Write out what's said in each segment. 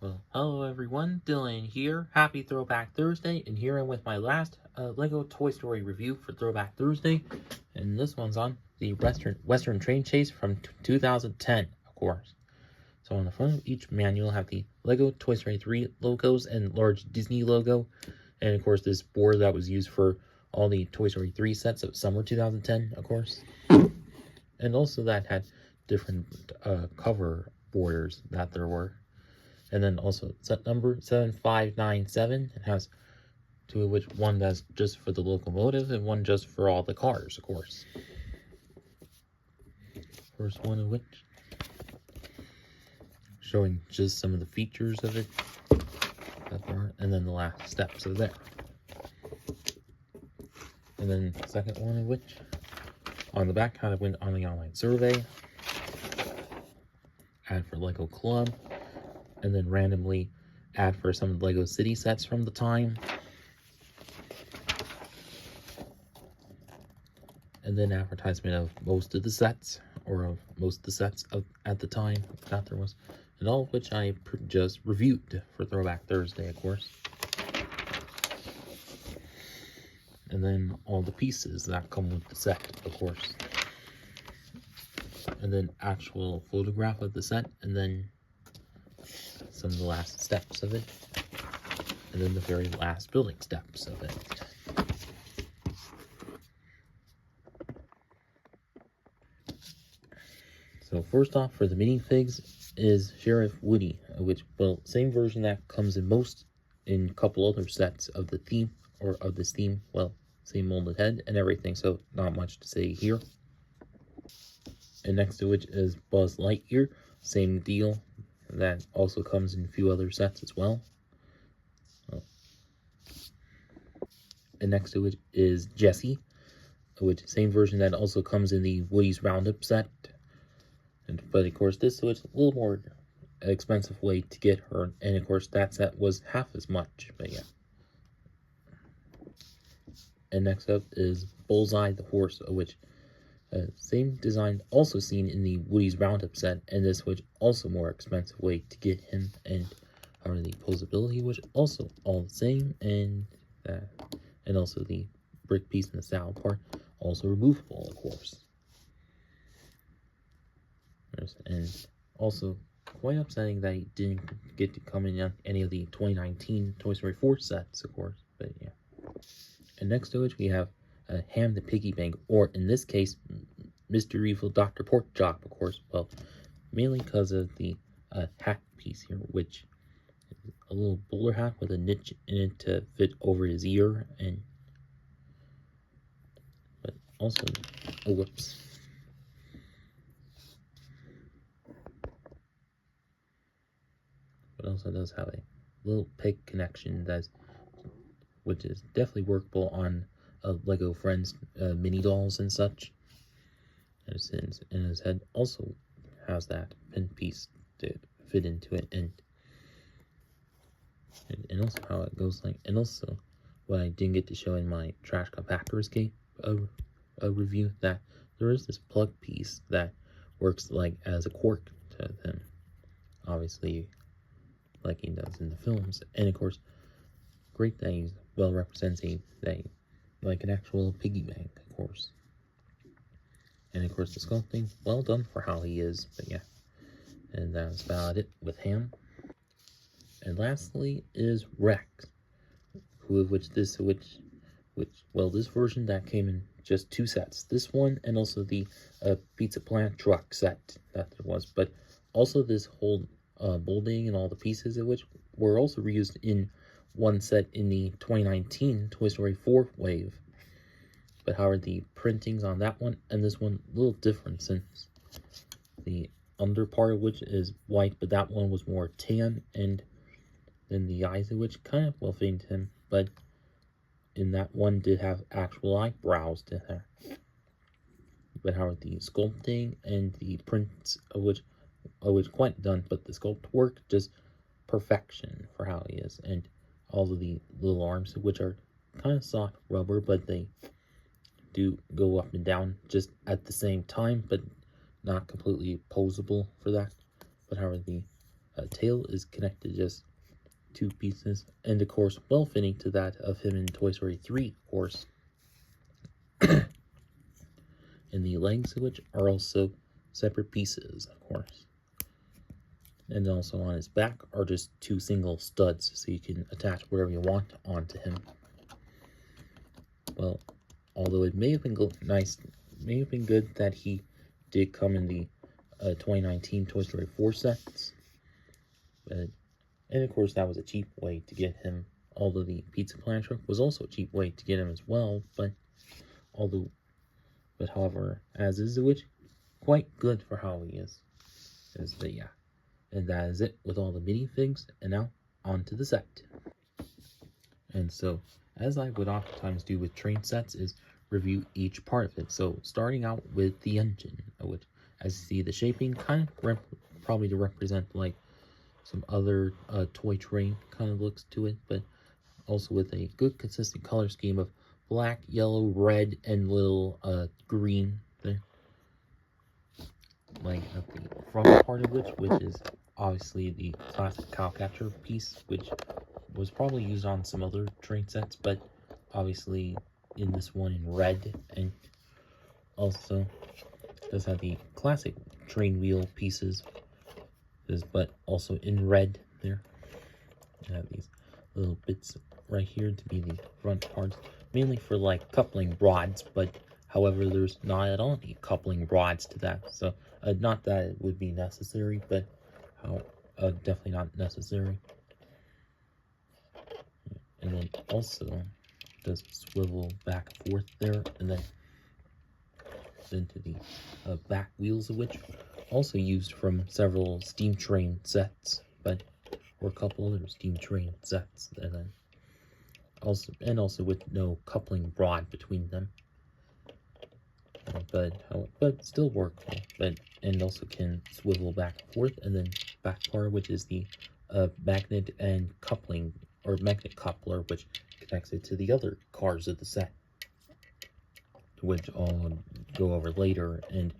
Well, hello everyone, Dylan here. Happy Throwback Thursday, and here I'm with my last LEGO Toy Story review for Throwback Thursday, and this one's on the Western Train Chase from 2010, of course. So on the front of each manual, you'll have the LEGO Toy Story 3 logos and large Disney logo, and of course this board that was used for all the Toy Story 3 sets of summer 2010, of course. And also that had different cover borders that there were. And then also set number 7597. It has two of which one that's just for the locomotive and one just for all the cars, of course. First one of which showing just some of the features of it that there are, and then the last steps of there. And then the second one of which on the back how to win on the online survey, ad for Lego Club, and then randomly add for some of the Lego City sets from the time. And then advertisement of most of the sets, or of most of the sets at the time that there was. And all of which I just reviewed for Throwback Thursday, of course. And then all the pieces that come with the set, of course. And then actual photograph of the set, and then some of the last steps of it, and then the very last building steps of it. So first off, for the minifigs is Sheriff Woody, which, well, same version that comes in a couple other sets of the theme, or of this theme, well, same molded head and everything, so not much to say here. And next to which is Buzz Lightyear, same deal, that also comes in a few other sets as well. And next to it is Jessie, which same version that also comes in the Woody's Roundup set. But of course this was a little more expensive way to get her, and of course that set was half as much, but yeah. And next up is Bullseye the horse, which same design also seen in the Woody's Roundup set, and this was also more expensive way to get him, and the posability was also all the same, and also the brick piece and the saddle part also removable, of course. And also quite upsetting that he didn't get to come in any of the 2019 Toy Story 4 sets, of course, but yeah. And next to it we have Ham the Piggy Bank, or in this case, Mr. Evil Dr. Porkchop, of course. Well, mainly because of the hat piece here, which is a little bowler hat with a niche in it to fit over his ear, but also, oh whoops. But also does have a little pig connection which is definitely workable on Lego Friends mini dolls and such. And his head also has that pin piece to fit into it, and also how it goes like, and also what I didn't get to show in my Trash Compactor Escape review, that there is this plug piece that works like as a cork to them, obviously like he does in the films. And of course, great that he's well represents like an actual piggy bank, of course. And of course the sculpting, well done for how he is, but yeah. And that's about it with him. And lastly is Rex, this version that came in just two sets. This one and also the Pizza Plant truck set that there was, but also this whole molding and all the pieces of which were also reused in one set in the 2019 Toy Story 4 wave. But however, the printings on that one and this one a little different, since the under part of which is white, but that one was more tan, and then the eyes of which kind of well fitting to him, but in that one did have actual eyebrows to her. But however, the sculpting and the prints of which quite done, but the sculpt work just perfection for how he is, and all of the little arms, which are kind of soft rubber, but they do go up and down just at the same time, but not completely posable for that. But however, the tail is connected just 2 pieces, and of course well fitting to that of him in Toy Story 3, of course. And the legs of which are also separate pieces, of course. And also on his back are just 2 single studs, so you can attach whatever you want onto him. Well, although it may have been good that he did come in the 2019 Toy Story 4 sets, and of course that was a cheap way to get him. Although the Pizza Planet truck was also a cheap way to get him as well, but however, as is the Witch, quite good for how he is. Yeah. And that is it with all the minifigs, and now on to the set. And so, as I would oftentimes do with train sets, is review each part of it. So, starting out with the engine, which, as you see, the shaping kind of probably to represent like some other toy train kind of looks to it, but also with a good consistent color scheme of black, yellow, red, and little green there. Like at the front part of which is obviously the classic cowcatcher piece, which was probably used on some other train sets, but obviously in this one in red, and also does have the classic train wheel pieces, but also in red there. You have these little bits right here to be the front parts, mainly for like coupling rods, but however there's not at all any coupling rods to that, so not that it would be necessary, but definitely not necessary. And then also does swivel back and forth there, and then into the back wheels of which also used from several steam train sets, or a couple other steam train sets, and then also with no coupling rod between them, but still workable, and also can swivel back and forth, and then back part, which is the magnet and coupling, or magnet coupler, which connects it to the other cars of the set, which I'll go over later. And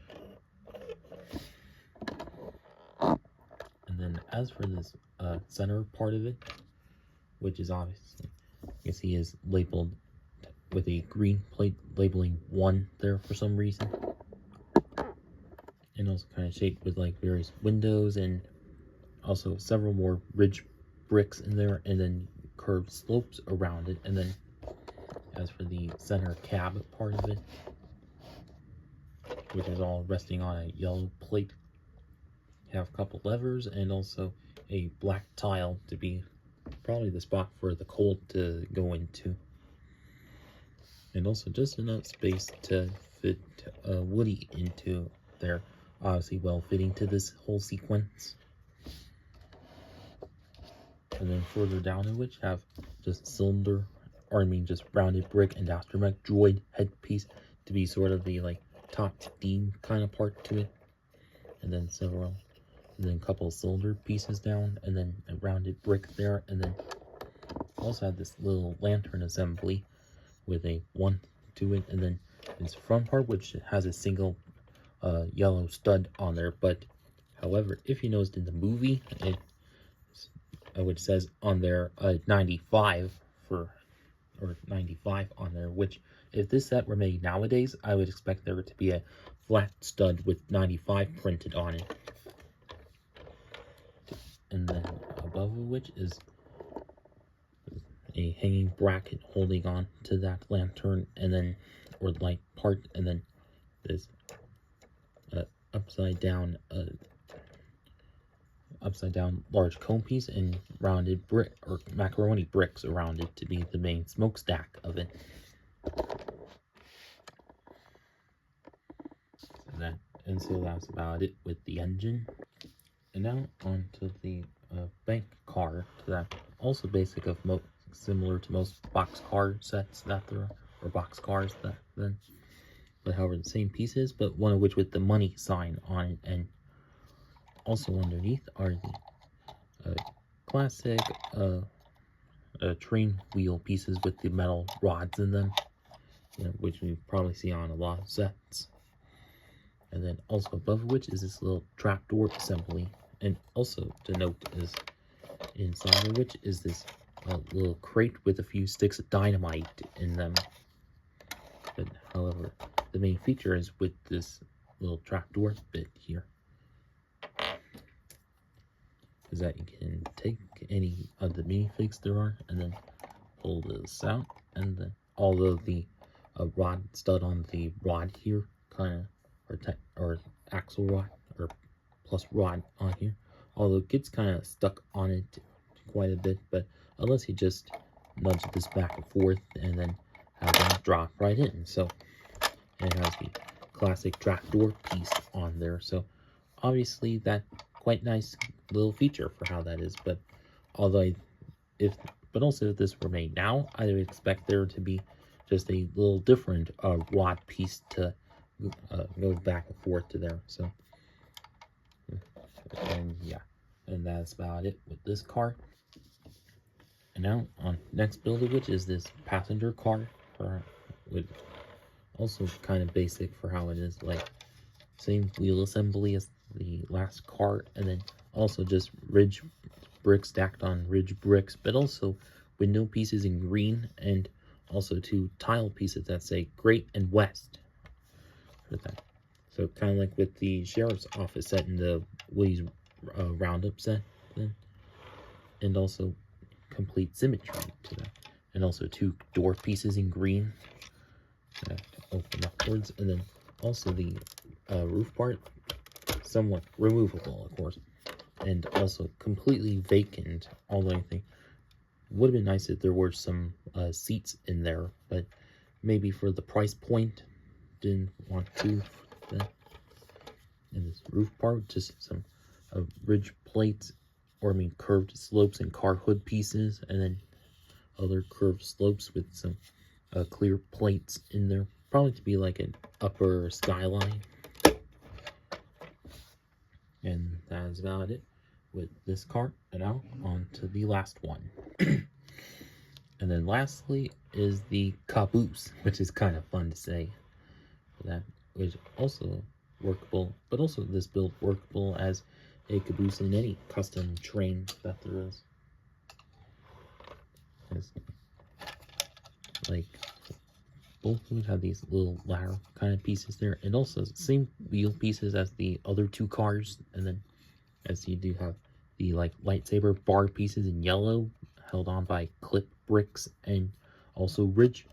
then as for this center part of it, which is obviously, you see, is labeled with a green plate labeling 1 there for some reason, and also kind of shaped with like various windows, and also several more ridge bricks in there, and then curved slopes around it. And then as for the center cab part of it, which is all resting on a yellow plate, you have a couple levers, and also a black tile to be probably the spot for the coal to go into, and also just enough space to fit Woody into there, obviously well fitting to this whole sequence. And then further down in which have just just rounded brick and astromech droid headpiece to be sort of the like top steam kind of part to it, and then a couple of cylinder pieces down, and then a rounded brick there, and then also had this little lantern assembly with a 1 to it, and then this front part which has a single yellow stud on there. But however, if you noticed in the movie, which says on there 95 or 95 on there, which if this set were made nowadays, I would expect there to be a flat stud with 95 printed on it. And then above which is a hanging bracket holding on to that lantern, and then, or light part, and then this upside down large cone piece and rounded brick or macaroni bricks around it to be the main smokestack of it. So that's about it with the engine. And now on to the bank car, that also similar to most boxcar sets that there are, or boxcars that then, but however the same pieces, but one of which with the money sign on it. And also underneath are the classic train wheel pieces with the metal rods in them, which we probably see on a lot of sets. And then also above which is this little trapdoor assembly, And also to note is inside of which is this little crate with a few sticks of dynamite in them. But however, the main feature is with this little trapdoor bit here, is that you can take any of the minifigs there are and then pull this out, and then although the rod stud on the rod here kind of, or axle rod or plus rod on here, although it gets kind of stuck on it quite a bit, but unless you just nudge this back and forth and then have that drop right in. So it has the classic trapdoor piece on there, so obviously that quite nice little feature for how that is. But although but also if this were made now, I would expect there to be just a little different rod piece to go back and forth to there. So and yeah, and that's about it with this car. And now on next build, which is this passenger car, with also kind of basic for how it is, like same wheel assembly as the last car, and then also just ridge bricks stacked on ridge bricks, but also window pieces in green, and also 2 tile pieces that say Great and West for that. So kind of like with the sheriff's office set in the Woody's Roundup set then, and also complete symmetry to that, and also 2 door pieces in green that open upwards, and then also the roof part somewhat removable, of course, and also completely vacant. Although I think would have been nice if there were some seats in there, but maybe for the price point didn't want to. And this roof part, just some ridge plates, or I mean curved slopes and car hood pieces, and then other curved slopes with some clear plates in there, probably to be like an upper skyline. And that is about it with this car. And now on to the last one. And then lastly is the caboose, which is kind of fun to say. That is also workable, but also this build workable as a caboose in any custom train that there is. Like both would have these little ladder kind of pieces there, and also same wheel pieces as the other 2 cars, and then as you do have the like lightsaber bar pieces in yellow held on by clip bricks, and also ridge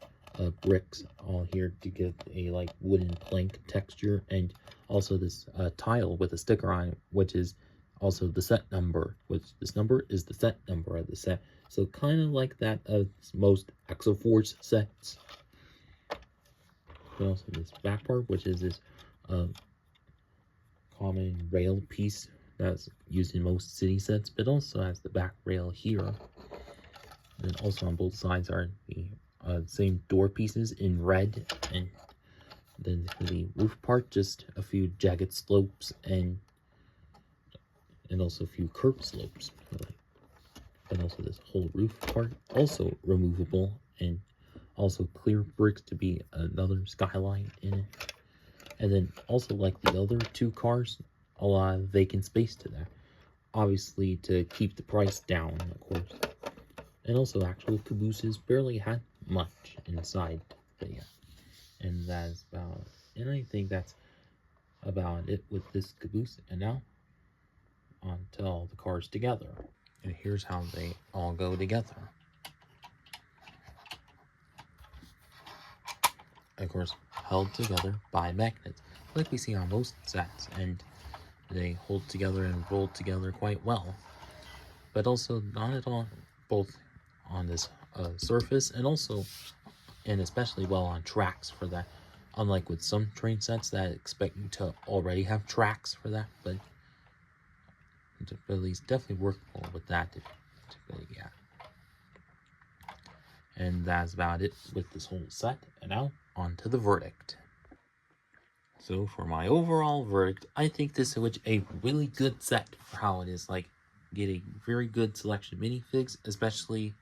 bricks all here to give a like wooden plank texture, and also this tile with a sticker on it, which is also the set number, which this number is the set number of the set. So kind of like that of most Exoforce sets. But also this back part, which is this common rail piece that's used in most city sets, but also has the back rail here. And also on both sides are the same door pieces in red, and then for the roof part, just a few jagged slopes and also a few curved slopes. And also this whole roof part also removable, and also clear bricks to be another skyline in it. And then also like the other 2 cars, a lot of vacant space to that, obviously to keep the price down, of course. And also actual cabooses barely had much inside, but yeah. And that's about it. And I think that's about it with this caboose. And now on to all the cars together. And here's how they all go together. Of course, held together by magnets, like we see on most sets, and they hold together and roll together quite well. But also not at all both on this surface, and also and especially well on tracks for that, unlike with some train sets that expect you to already have tracks for that. But at least definitely workable with that. Yeah. And that's about it with this whole set. And now on to the verdict. So for my overall verdict, I think this is a really good set for how it is. Like, get a very good selection of minifigs, especially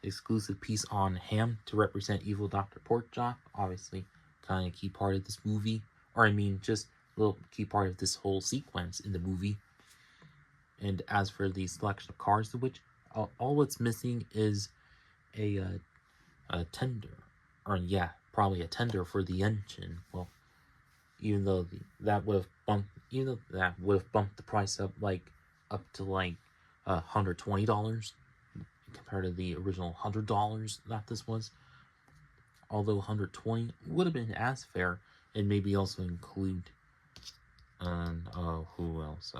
exclusive piece on Ham to represent evil Dr. Porkchop. Obviously, kind of key part of this movie, or I mean, just a little key part of this whole sequence in the movie. And as for the selection of cars, which all what's missing is a tender, or yeah, probably a tender for the engine. Well, even though that would have bumped the price up to like $120 compared to the original $100 that this was. Although $120 would have been as fair, and maybe also include who else?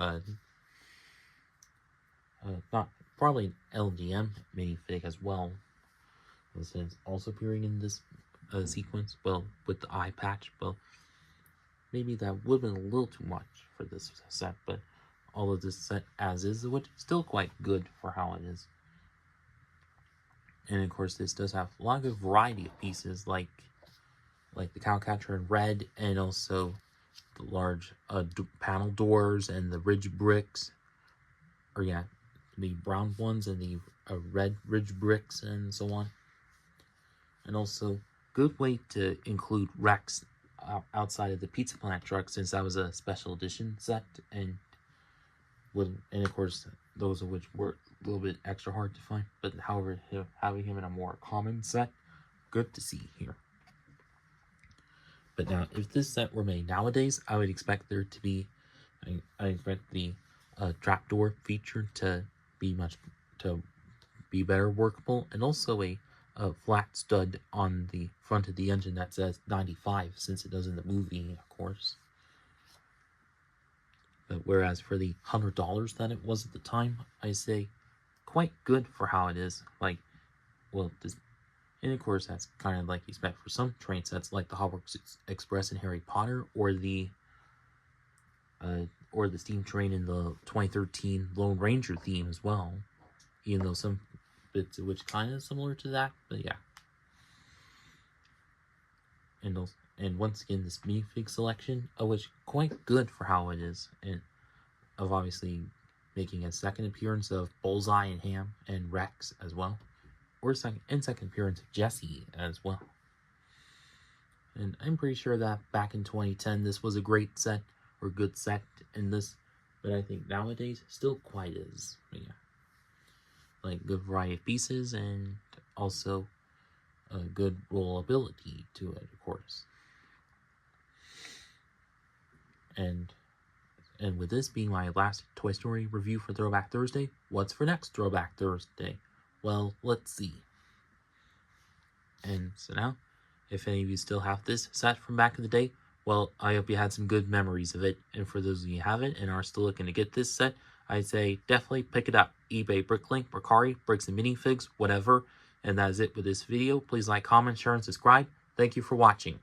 Not probably an LGM minifig as well. This is also appearing in this sequence. Well, with the eye patch. Well, maybe that would have been a little too much for this set, but all of this set as is, which is still quite good for how it is. And of course, this does have a lot of variety of pieces, like the Cowcatcher in red, and also the large panel doors and the ridge bricks, or yeah, the brown ones and the red ridge bricks and so on. And also, good way to include Rex outside of the Pizza Planet truck, since that was a special edition set, and of course those of which were a little bit extra hard to find. But however, having him in a more common set, good to see here. But now, if this set were made nowadays, I would expect there to be, I expect the trapdoor feature to be better workable, and also a flat stud on the front of the engine that says 95, since it does in the movie, of course. But whereas for the $100 that it was at the time, I say quite good for how it is. Like, well, and of course that's kind of like you expect for some train sets, like the Hogwarts Express in Harry Potter, or the steam train in the 2013 Lone Ranger theme as well. Even though some bits of which kind of similar to that, but yeah. And once again, this minifig selection, which quite good for how it is, and of obviously making a second appearance of Bullseye and Ham and Rex as well, or second appearance of Jesse as well. And I'm pretty sure that back in 2010, this was a great set, or good set in this, but I think nowadays, still quite is. But yeah. Like, good variety of pieces, and also a good rollability to it, of course. And with this being my last Toy Story review for Throwback Thursday, what's for next Throwback Thursday? Well, let's see. And so now, if any of you still have this set from back in the day, well, I hope you had some good memories of it. And for those of you who haven't and are still looking to get this set, I'd say definitely pick it up. eBay, Bricklink, Mercari, Bricks and Minifigs, whatever. And that is it with this video. Please like, comment, share, and subscribe. Thank you for watching.